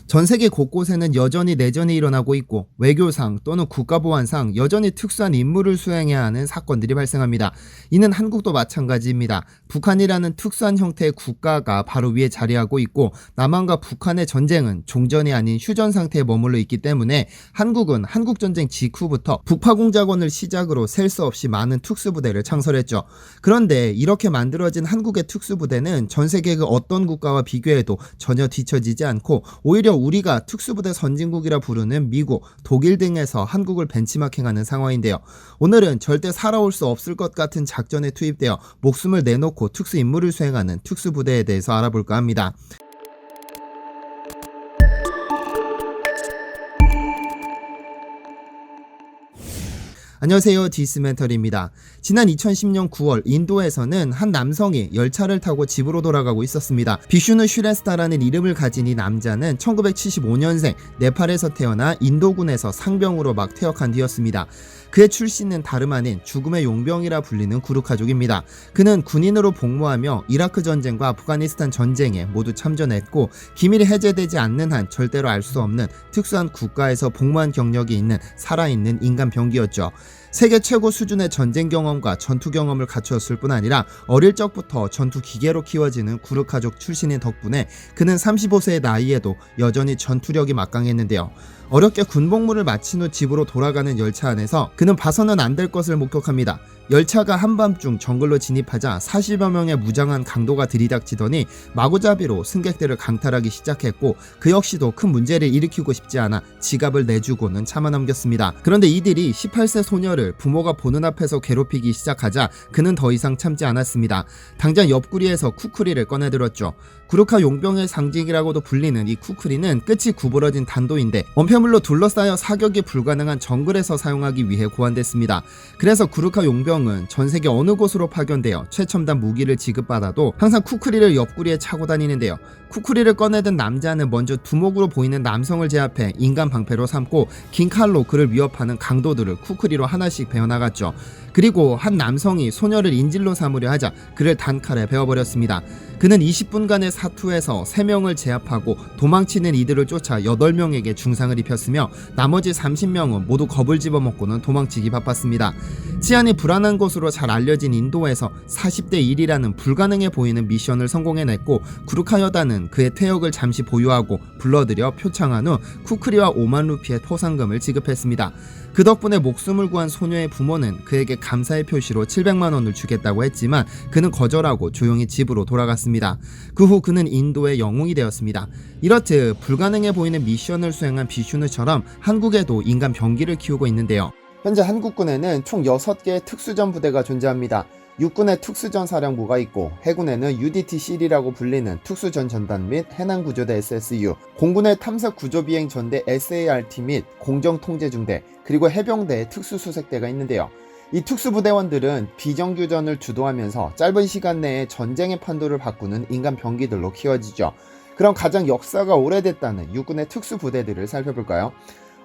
전 세계 곳곳에는 여전히 내전이 일어나고 있고 외교상 또는 국가보안상 여전히 특수한 임무를 수행해야 하는 사건들이 발생합니다. 이는 한국도 마찬가지입니다. 북한이라는 특수한 형태의 국가가 바로 위에 자리하고 있고 남한과 북한의 전쟁은 종전이 아닌 휴전 상태에 머물러 있기 때문에 한국은 한국전쟁 직후부터 북파공작원을 시작으로 셀 수 없이 많은 특수부대를 창설했죠. 그런데 이렇게 만들어진 한국의 특수부대는 전 세계 그 어떤 국가와 비교해도 전혀 뒤처지지 않고 오히려 우리가 특수부대 선진국이라 부르는 미국, 독일 등에서 한국을 벤치마킹하는 상황인데요. 오늘은 절대 살아올 수 없을 것 같은 작전에 투입되어 목숨을 내놓고 특수 임무를 수행하는 특수부대에 대해서 알아볼까 합니다. 안녕하세요, 디스멘털입니다. 지난 2010년 9월 인도에서는 한 남성이 열차를 타고 집으로 돌아가고 있었습니다. 비슈누 슈레스타라는 이름을 가진 이 남자는 1975년생 네팔에서 태어나 인도군에서 상병으로 막 퇴역한 뒤였습니다. 그의 출신은 다름 아닌 죽음의 용병이라 불리는 구르카족입니다. 그는 군인으로 복무하며 이라크 전쟁과 아프가니스탄 전쟁에 모두 참전했고 기밀이 해제되지 않는 한 절대로 알 수 없는 특수한 국가에서 복무한 경력이 있는 살아있는 인간 병기였죠. 세계 최고 수준의 전쟁 경험과 전투 경험을 갖추었을 뿐 아니라 어릴 적부터 전투 기계로 키워지는 구르카족 출신인 덕분에 그는 35세의 나이에도 여전히 전투력이 막강했는데요. 어렵게 군복무를 마친 후 집으로 돌아가는 열차 안에서 그는 봐서는 안 될 것을 목격합니다. 열차가 한밤중 정글로 진입하자 40여 명의 무장한 강도가 들이닥치더니 마구잡이로 승객들을 강탈하기 시작했고 그 역시도 큰 문제를 일으키고 싶지 않아 지갑을 내주고는 참아넘겼습니다. 그런데 이들이 18세 소녀를 부모가 보는 앞에서 괴롭히기 시작하자 그는 더 이상 참지 않았습니다. 당장 옆구리에서 쿠크리를 꺼내들었죠. 구르카 용병의 상징이라고도 불리는 이 쿠크리는 끝이 구부러진 단도인데 원패물로 둘러싸여 사격이 불가능한 정글에서 사용하기 위해 고안됐습니다. 그래서 구르카 용병은 전세계 어느 곳으로 파견되어 최첨단 무기를 지급받아도 항상 쿠크리를 옆구리에 차고 다니는데요. 쿠크리를 꺼내든 남자는 먼저 두목으로 보이는 남성을 제압해 인간 방패로 삼고 긴 칼로 그를 위협하는 강도들을 쿠크리로 하나씩 베어나갔죠. 그리고 한 남성이 소녀를 인질로 삼으려 하자 그를 단칼에 베어버렸습니다. 그는 20분간의 사투에서 3명을 제압하고 도망치는 이들을 쫓아 8명에게 중상을 입혔으며 나머지 30명은 모두 겁을 집어먹고는 도망치기 바빴습니다. 치안이 불안한 곳으로 잘 알려진 인도에서 40대 1이라는 불가능해 보이는 미션을 성공해냈고 구르카 여단은 그의 퇴역을 잠시 보유하고 불러들여 표창한 후 쿠크리와 5만 루피의 포상금을 지급했습니다. 그 덕분에 목숨을 구한 소녀의 부모는 그에게 감사의 표시로 700만 원을 주겠다고 했지만 그는 거절하고 조용히 집으로 돌아갔습니다. 그 후 그는 인도의 영웅이 되었습니다. 이렇듯 불가능해 보이는 미션을 수행한 비슈누처럼 한국에도 인간 병기를 키우고 있는데요. 현재 한국군에는 총 6개의 특수전 부대가 존재합니다. 육군의 특수전 사령부가 있고 해군에는 UDT-C라고 불리는 특수전 전단 및 해난구조대 SSU, 공군의 탐사구조비행 전대 SART 및 공정통제중대, 그리고 해병대의 특수수색대가 있는데요. 이 특수부대원들은 비정규전을 주도하면서 짧은 시간 내에 전쟁의 판도를 바꾸는 인간 병기들로 키워지죠. 그럼 가장 역사가 오래됐다는 육군의 특수부대들을 살펴볼까요?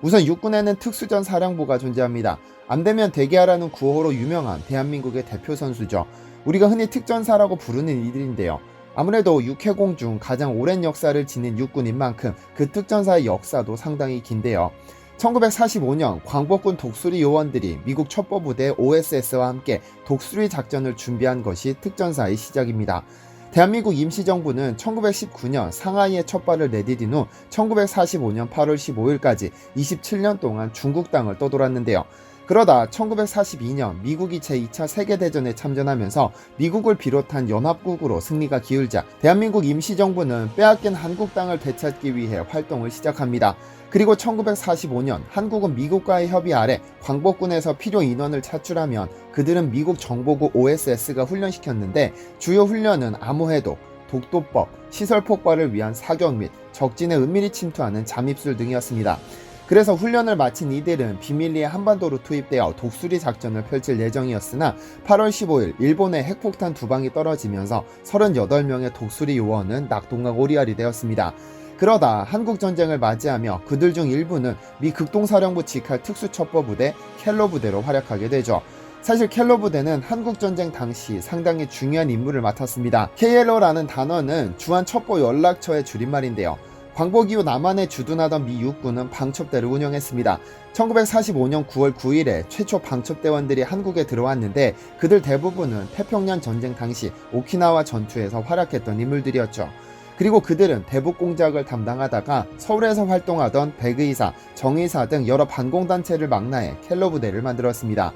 우선 육군에는 특수전 사령부가 존재합니다. 안되면 대기하라는 구호로 유명한 대한민국의 대표 선수죠. 우리가 흔히 특전사라고 부르는 이들인데요. 아무래도 육해공 중 가장 오랜 역사를 지닌 육군인 만큼 그 특전사의 역사도 상당히 긴데요. 1945년 광복군 독수리 요원들이 미국 첩보부대 OSS와 함께 독수리 작전을 준비한 것이 특전사의 시작입니다. 대한민국 임시정부는 1919년 상하이에 첫 발을 내디딘 후 1945년 8월 15일까지 27년 동안 중국 땅을 떠돌았는데요. 그러다 1942년 미국이 제2차 세계대전에 참전하면서 미국을 비롯한 연합국으로 승리가 기울자 대한민국 임시정부는 빼앗긴 한국 땅을 되찾기 위해 활동을 시작합니다. 그리고 1945년 한국은 미국과의 협의 아래 광복군에서 필요 인원을 차출하면 그들은 미국 정보국 OSS가 훈련시켰는데 주요 훈련은 암호해독, 독도법, 시설 폭발을 위한 사격 및 적진에 은밀히 침투하는 잠입술 등이었습니다. 그래서 훈련을 마친 이들은 비밀리에 한반도로 투입되어 독수리 작전을 펼칠 예정이었으나 8월 15일 일본의 핵폭탄 2방이 떨어지면서 38명의 독수리 요원은 낙동강 오리알이 되었습니다. 그러다 한국전쟁을 맞이하며 그들 중 일부는 미 극동사령부 직할 특수첩보부대 켈러 부대로 활약하게 되죠. 사실 켈러 부대는 한국전쟁 당시 상당히 중요한 임무를 맡았습니다. KLO라는 단어는 주한첩보연락처의 줄임말인데요. 광복 이후 남한에 주둔하던 미 육군은 방첩대를 운영했습니다. 1945년 9월 9일에 최초 방첩대원들이 한국에 들어왔는데 그들 대부분은 태평양 전쟁 당시 오키나와 전투에서 활약했던 인물들이었죠. 그리고 그들은 대북 공작을 담당하다가 서울에서 활동하던 백의사, 정의사 등 여러 반공단체를 망라해 켈러 부대를 만들었습니다.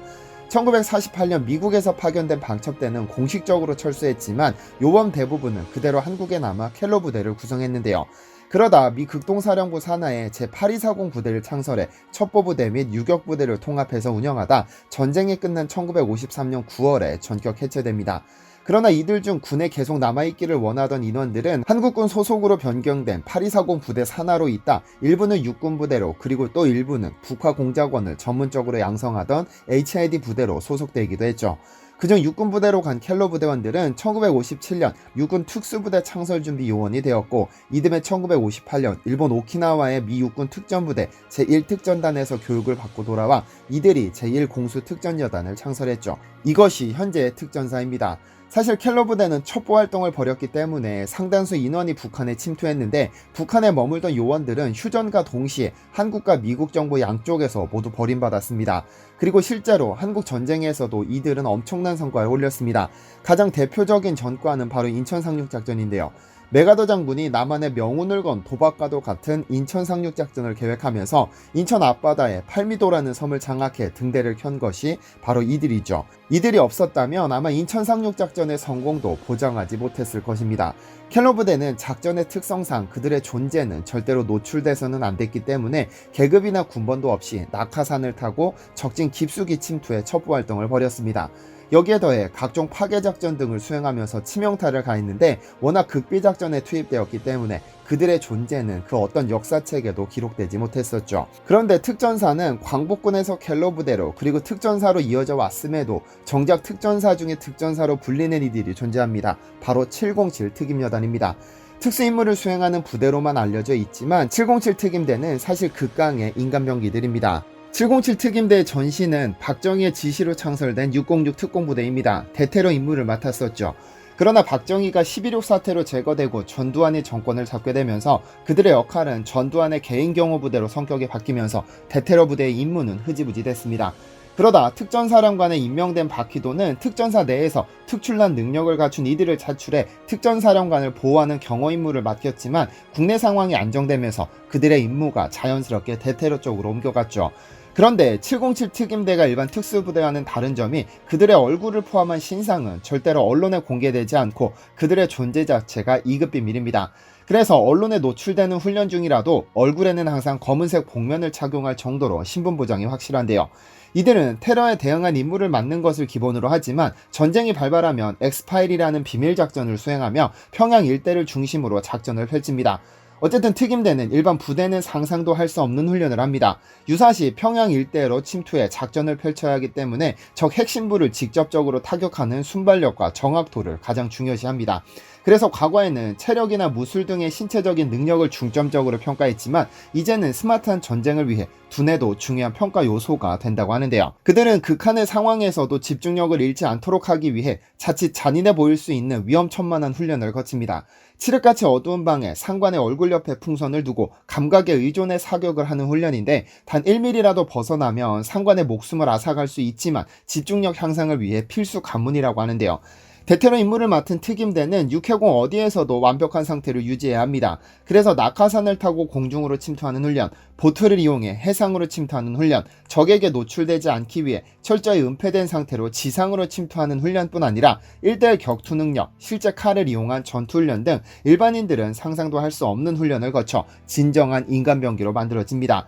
1948년 미국에서 파견된 방첩대는 공식적으로 철수했지만 요원 대부분은 그대로 한국에 남아 켈러 부대를 구성했는데요. 그러다 미 극동사령부 산하에 제8240 부대를 창설해 첩보부대 및 유격부대를 통합해서 운영하다 전쟁이 끝난 1953년 9월에 전격 해체됩니다. 그러나 이들 중 군에 계속 남아있기를 원하던 인원들은 한국군 소속으로 변경된 8240 부대 산하로 있다 일부는 육군 부대로 그리고 또 일부는 북화 공작원을 전문적으로 양성하던 HID 부대로 소속되기도 했죠. 그중 육군 부대로 간 켈러 부대원들은 1957년 육군 특수부대 창설준비 요원이 되었고 이듬해 1958년 일본 오키나와의 미 육군 특전부대 제1특전단에서 교육을 받고 돌아와 이들이 제1공수특전여단을 창설했죠. 이것이 현재의 특전사입니다. 사실 켈러 부대는 첩보 활동을 벌였기 때문에 상당수 인원이 북한에 침투했는데 북한에 머물던 요원들은 휴전과 동시에 한국과 미국 정부 양쪽에서 모두 버림받았습니다. 그리고 실제로 한국 전쟁에서도 이들은 엄청난 성과를 올렸습니다. 가장 대표적인 전과는 바로 인천 상륙작전인데요. 메가더 장군이 남한의 명운을 건 도박과도 같은 인천 상륙작전을 계획하면서 인천 앞바다에 팔미도라는 섬을 장악해 등대를 켠 것이 바로 이들이죠. 이들이 없었다면 아마 인천 상륙작전의 성공도 보장하지 못했을 것입니다. 켈러 부대는 작전의 특성상 그들의 존재는 절대로 노출돼서는 안 됐기 때문에 계급이나 군번도 없이 낙하산을 타고 적진 깊숙이 침투해 첩보활동을 벌였습니다. 여기에 더해 각종 파괴작전 등을 수행하면서 치명타를 가했는데 워낙 극비작전에 투입되었기 때문에 그들의 존재는 그 어떤 역사책에도 기록되지 못했었죠. 그런데 특전사는 광복군에서 켈러 부대로 그리고 특전사로 이어져 왔음에도 정작 특전사 중에 특전사로 불리는 이들이 존재합니다. 바로 707 특임여단입니다. 특수임무를 수행하는 부대로만 알려져 있지만 707 특임대는 사실 극강의 인간병기들입니다. 707 특임대의 전신은 박정희의 지시로 창설된 606 특공부대입니다. 대테러 임무를 맡았었죠. 그러나 박정희가 11.6 사태로 제거되고 전두환이 정권을 잡게 되면서 그들의 역할은 전두환의 개인경호부대로 성격이 바뀌면서 대테러 부대의 임무는 흐지부지 됐습니다. 그러다 특전사령관에 임명된 박희도는 특전사 내에서 특출난 능력을 갖춘 이들을 차출해 특전사령관을 보호하는 경호 임무를 맡겼지만 국내 상황이 안정되면서 그들의 임무가 자연스럽게 대테러 쪽으로 옮겨갔죠. 그런데 707 특임대가 일반 특수부대와는 다른 점이 그들의 얼굴을 포함한 신상은 절대로 언론에 공개되지 않고 그들의 존재 자체가 2급 비밀입니다. 그래서 언론에 노출되는 훈련 중이라도 얼굴에는 항상 검은색 복면을 착용할 정도로 신분 보장이 확실한데요. 이들은 테러에 대응한 임무를 맡는 것을 기본으로 하지만 전쟁이 발발하면 엑스파일이라는 비밀 작전을 수행하며 평양 일대를 중심으로 작전을 펼칩니다. 어쨌든 특임대는 일반 부대는 상상도 할 수 없는 훈련을 합니다. 유사시 평양 일대로 침투해 작전을 펼쳐야 하기 때문에 적 핵심부를 직접적으로 타격하는 순발력과 정확도를 가장 중요시합니다. 그래서 과거에는 체력이나 무술 등의 신체적인 능력을 중점적으로 평가했지만 이제는 스마트한 전쟁을 위해 두뇌도 중요한 평가 요소가 된다고 하는데요. 그들은 극한의 상황에서도 집중력을 잃지 않도록 하기 위해 자칫 잔인해 보일 수 있는 위험천만한 훈련을 거칩니다. 칠흑같이 어두운 방에 상관의 얼굴 옆에 풍선을 두고 감각에 의존해 사격을 하는 훈련인데 단 1mm라도 벗어나면 상관의 목숨을 앗아갈 수 있지만 집중력 향상을 위해 필수 관문이라고 하는데요. 대테러 임무를 맡은 특임대는 육해공 어디에서도 완벽한 상태를 유지해야 합니다. 그래서 낙하산을 타고 공중으로 침투하는 훈련, 보트를 이용해 해상으로 침투하는 훈련, 적에게 노출되지 않기 위해 철저히 은폐된 상태로 지상으로 침투하는 훈련뿐 아니라 1대1 격투 능력, 실제 칼을 이용한 전투훈련 등 일반인들은 상상도 할 수 없는 훈련을 거쳐 진정한 인간병기로 만들어집니다.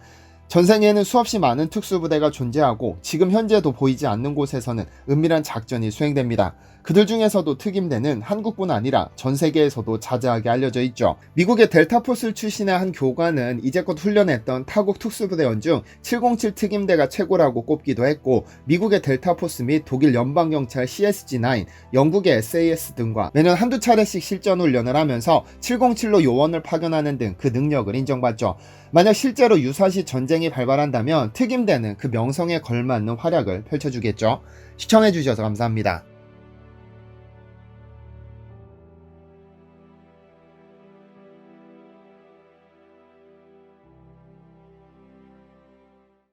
전생에는 수없이 많은 특수부대가 존재하고 지금 현재도 보이지 않는 곳에서는 은밀한 작전이 수행됩니다. 그들 중에서도 특임대는 한국뿐 아니라 전 세계에서도 자자하게 알려져 있죠. 미국의 델타포스 출신의 한 교관은 이제껏 훈련했던 타국 특수부대원 중 707 특임대가 최고라고 꼽기도 했고 미국의 델타포스 및 독일 연방경찰 CSG-9, 영국의 SAS 등과 매년 한두 차례씩 실전 훈련을 하면서 707로 요원을 파견하는 등 그 능력을 인정받죠. 만약 실제로 유사시 전쟁이 발발한다면 특임대는 그 명성에 걸맞는 활약을 펼쳐주겠죠. 시청해주셔서 감사합니다.